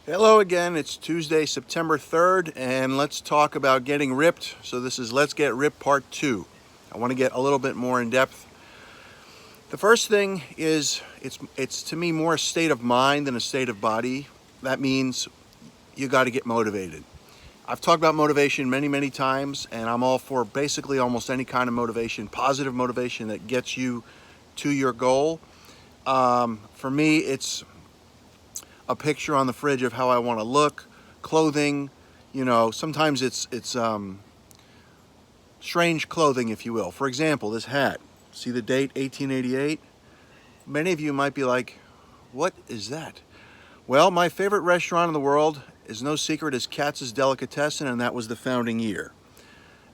Hello again, it's Tuesday, September 3rd, and let's talk about getting ripped. So this is Let's Get Ripped Part 2. I want to get a little bit more in depth. The first thing is, it's to me more a state of mind than a state of body. That means you got to get motivated. I've talked about motivation many times, and I'm all for basically almost any kind of motivation, positive motivation that gets you to your goal. For me, it's a picture on the fridge of how I want to look, clothing, sometimes it's strange clothing, if you will. For example, this hat, see the date 1888? Many of you might be like, what is that? Well, my favorite restaurant in the world is no secret is Katz's Delicatessen, and that was the founding year.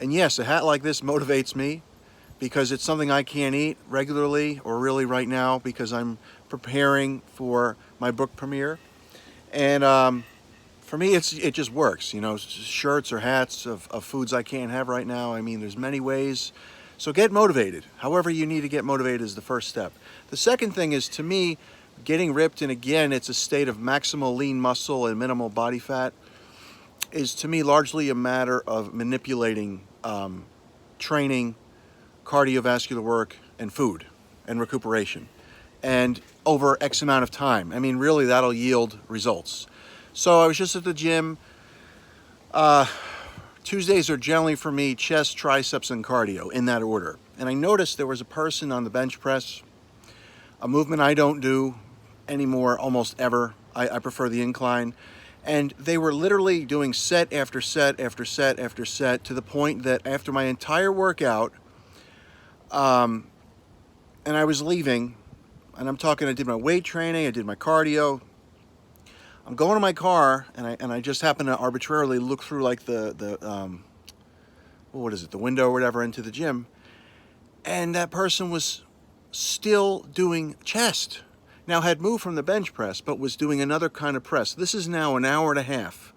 And yes, a hat like this motivates me because it's something I can't eat regularly or really right now because I'm preparing for my book premiere. And for me, it just works. Shirts or hats of foods I can't have right now. I mean, there's many ways. So get motivated. However you need to get motivated is the first step. The second thing is, to me, getting ripped, and again, it's a state of maximal lean muscle and minimal body fat, is to me largely a matter of manipulating training, cardiovascular work, and food and recuperation, and over X amount of time. I mean, really, that'll yield results. So I was just at the gym. Tuesdays are generally for me chest, triceps, and cardio in that order. And I noticed there was a person on the bench press, a movement I don't do anymore almost ever. I prefer the incline. And they were literally doing set after set after set after set, to the point that after my entire workout, and I was leaving, and I'm talking, I did my weight training, I did my cardio. I'm going to my car, and I just happen to arbitrarily look through like the window or whatever into the gym, and that person was still doing chest. Now had moved from the bench press, but was doing another kind of press. This is now an hour and a half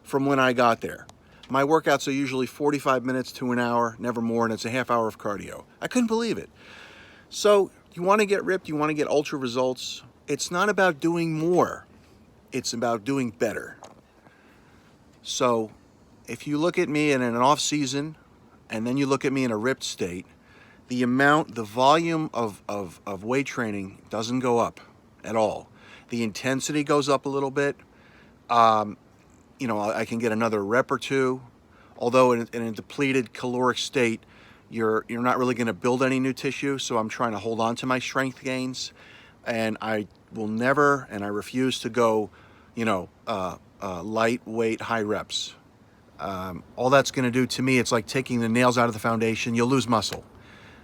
from when I got there. My workouts are usually 45 minutes to an hour, never more, and it's a half hour of cardio. I couldn't believe it. So you want to get ripped, you want to get ultra results. It's not about doing more. It's about doing better. So if you look at me in an off season, and then you look at me in a ripped state, the volume of weight training doesn't go up at all. The intensity goes up a little bit. I can get another rep or two. Although in a depleted caloric state, you're not really going to build any new tissue. So I'm trying to hold on to my strength gains, and I will never, and I refuse to go, lightweight, high reps. All that's going to do to me, it's like taking the nails out of the foundation. You'll lose muscle.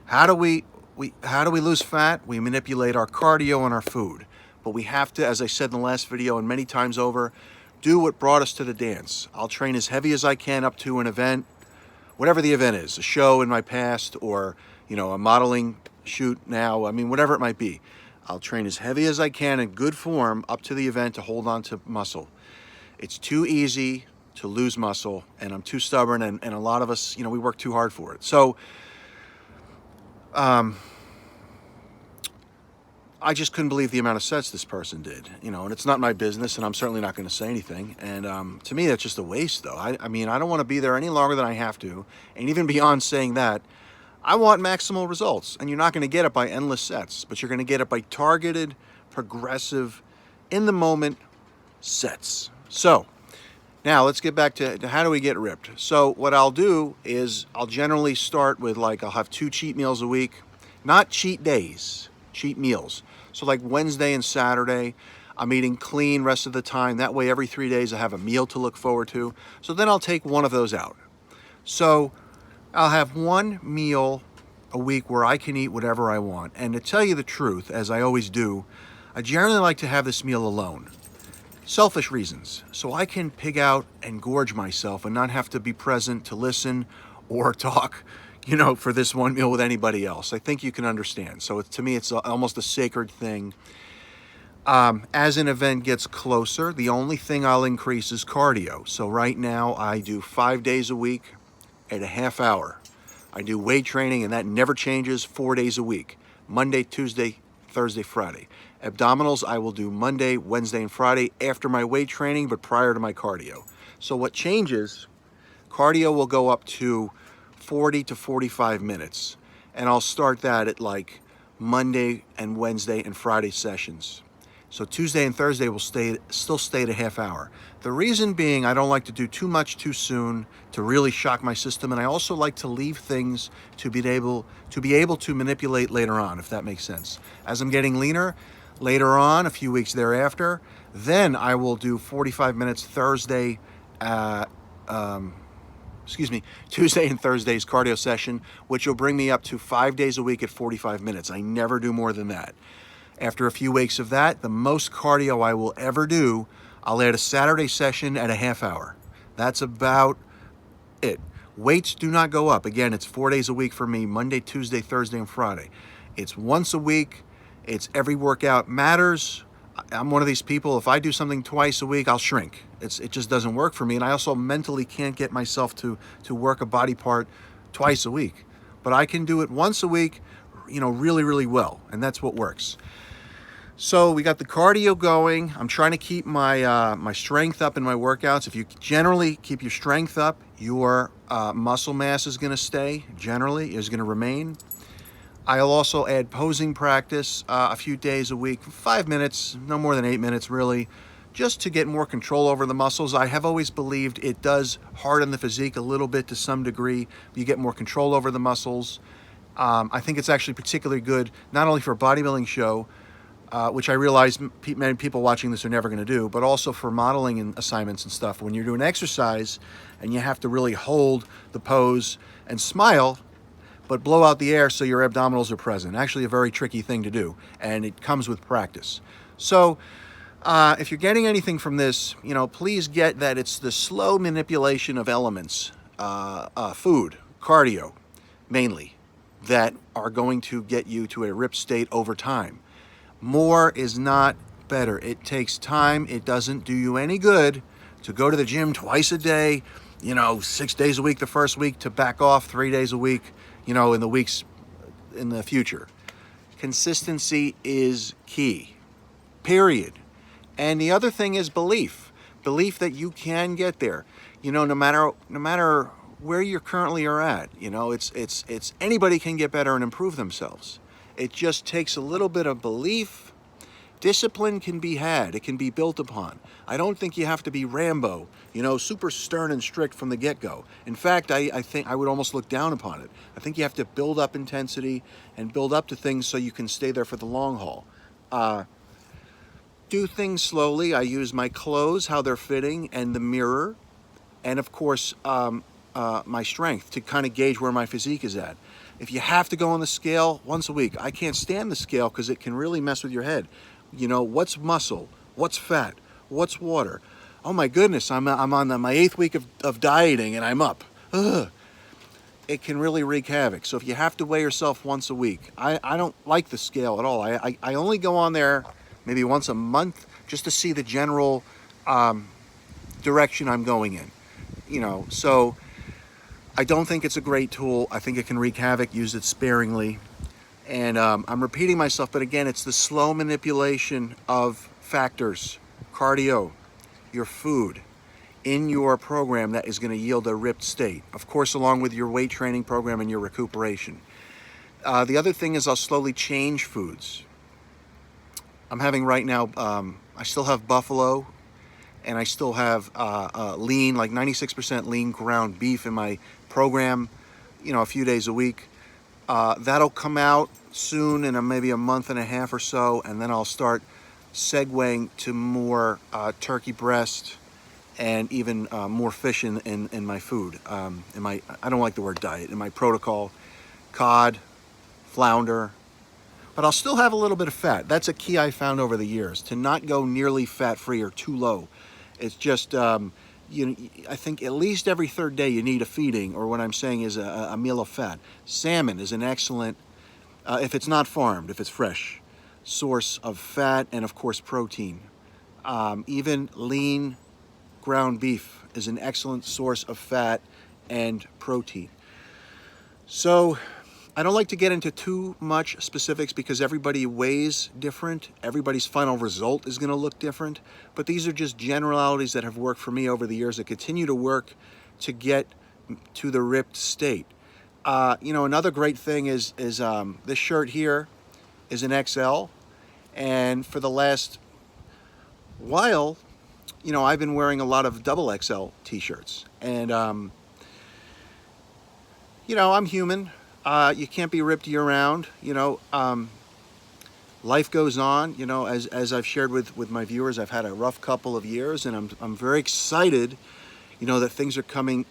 How do we lose fat? We manipulate our cardio and our food. But we have to, as I said in the last video and many times over, do what brought us to the dance. I'll train as heavy as I can up to an event, whatever the event is, a show in my past, or a modeling shoot now. I mean, whatever it might be. I'll train as heavy as I can in good form up to the event to hold on to muscle. It's too easy to lose muscle, and I'm too stubborn, and a lot of us, we work too hard for it. So I just couldn't believe the amount of sets this person did, and it's not my business, and I'm certainly not going to say anything. And to me, that's just a waste, though. I don't want to be there any longer than I have to. And even beyond saying that, I want maximal results, and you're not going to get it by endless sets, but you're going to get it by targeted, progressive, in-the-moment sets. So now let's get back to how do we get ripped. So what I'll do is I'll generally start with, I'll have 2 cheat meals a week, not cheat days, cheat meals. So like Wednesday and Saturday, I'm eating clean rest of the time. That way every 3 days I have a meal to look forward to. So then I'll take one of those out. So I'll have one meal a week where I can eat whatever I want. And to tell you the truth, as I always do, I generally like to have this meal alone. Selfish reasons. So I can pig out and gorge myself and not have to be present to listen or talk, for this one meal with anybody else. I think you can understand. So to me, it's almost a sacred thing. As an event gets closer, the only thing I'll increase is cardio. So right now I do 5 days a week at a half hour. I do weight training, and that never changes, 4 days a week. Monday, Tuesday, Thursday, Friday. Abdominals I will do Monday, Wednesday, and Friday after my weight training, but prior to my cardio. So what changes, cardio will go up to 40 to 45 minutes. And I'll start that at like Monday and Wednesday and Friday sessions. So Tuesday and Thursday will still stay at a half hour. The reason being, I don't like to do too much too soon to really shock my system, and I also like to leave things to be able to manipulate later on, if that makes sense. As I'm getting leaner, later on, a few weeks thereafter, then I will do 45 minutes Tuesday and Thursday's cardio session, which will bring me up to 5 days a week at 45 minutes. I never do more than that. After a few weeks of that, the most cardio I will ever do, I'll add a Saturday session at a half hour. That's about it. Weights do not go up. Again, it's 4 days a week for me, Monday, Tuesday, Thursday, and Friday. It's once a week. It's every workout matters. I'm one of these people, if I do something twice a week, I'll shrink. It just doesn't work for me. And I also mentally can't get myself to work a body part twice a week. But I can do it once a week, really, really well. And that's what works. So we got the cardio going. I'm trying to keep my my strength up in my workouts. If you generally keep your strength up, your muscle mass is going to stay, generally, is going to remain. I'll also add posing practice a few days a week, 5 minutes, no more than 8 minutes really, just to get more control over the muscles. I have always believed it does harden the physique a little bit to some degree. You get more control over the muscles. I think it's actually particularly good, not only for a bodybuilding show, which I realize many people watching this are never going to do, but also for modeling and assignments and stuff. When you're doing exercise and you have to really hold the pose and smile, but blow out the air so your abdominals are present. Actually a very tricky thing to do, and it comes with practice. So if you're getting anything from this, please get that it's the slow manipulation of elements, food, cardio, mainly, that are going to get you to a ripped state over time. More is not better. It takes time. It doesn't do you any good to go to the gym twice a day, 6 days a week the first week, to back off 3 days a week, in the weeks in the future. Consistency is key, period. And the other thing is belief that you can get there. No matter where you currently are at, it's anybody can get better and improve themselves. It just takes a little bit of belief. Discipline can be had. It can be built upon. I don't think you have to be Rambo, super stern and strict from the get-go. In fact, I think I would almost look down upon it. I think you have to build up intensity and build up to things so you can stay there for the long haul. Do things slowly. I use my clothes, how they're fitting, and the mirror, and of course, my strength to kind of gauge where my physique is at. If you have to go on the scale once a week, I can't stand the scale because it can really mess with your head. What's muscle? What's fat? What's water? Oh my goodness, I'm on my 8th week of dieting and I'm up. Ugh. It can really wreak havoc. So if you have to weigh yourself once a week, I don't like the scale at all. I only go on there maybe once a month just to see the general direction I'm going in. So I don't think it's a great tool. I think it can wreak havoc. Use it sparingly. And I'm repeating myself, but again, it's the slow manipulation of factors, cardio, your food, in your program that is going to yield a ripped state. Of course, along with your weight training program and your recuperation. The other thing is I'll slowly change foods. I'm having right now, I still have buffalo, and I still have lean, like 96% lean ground beef in my program, a few days a week. That'll come out soon in maybe a month and a half or so, and then I'll start segueing to more turkey breast and even more fish in my food. I don't like the word diet, in my protocol, cod, flounder, but I'll still have a little bit of fat. That's a key I found over the years, to not go nearly fat-free or too low. It's just, I think at least every third day you need a feeding, or what I'm saying is a meal of fat. Salmon is an excellent, if it's not farmed, if it's fresh, source of fat and of course protein. Even lean ground beef is an excellent source of fat and protein. So I don't like to get into too much specifics because everybody weighs different. Everybody's final result is going to look different. But these are just generalities that have worked for me over the years that continue to work to get to the ripped state. You know, another great thing is this shirt here is an XL. And for the last while, you know, I've been wearing a lot of double XL t-shirts. And, you know, I'm human. You can't be ripped year-round, you know. Life goes on, you know, as I've shared with my viewers. I've had a rough couple of years, and I'm very excited, you know, that things are coming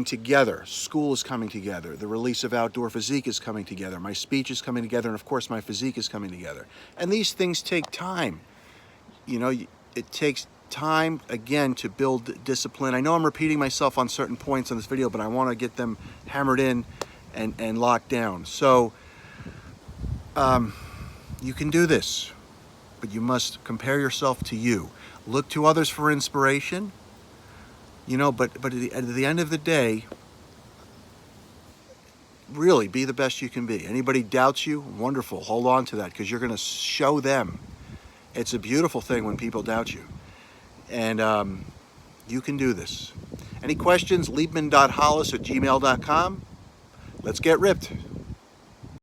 together. School is coming together. The release of Outdoor Physique is coming together. My speech is coming together, and of course my physique is coming together. And these things take time. You know, it takes time, again, to build discipline. I know I'm repeating myself on certain points on this video, but I want to get them hammered in and locked down. So you can do this, but you must compare yourself to you. Look to others for inspiration, you know, but at the end of the day, really be the best you can be. Anybody doubts you, wonderful. Hold on to that, because you're going to show them. It's a beautiful thing when people doubt you. And you can do this. Any questions? Liebman.hollis@gmail.com. Let's get ripped.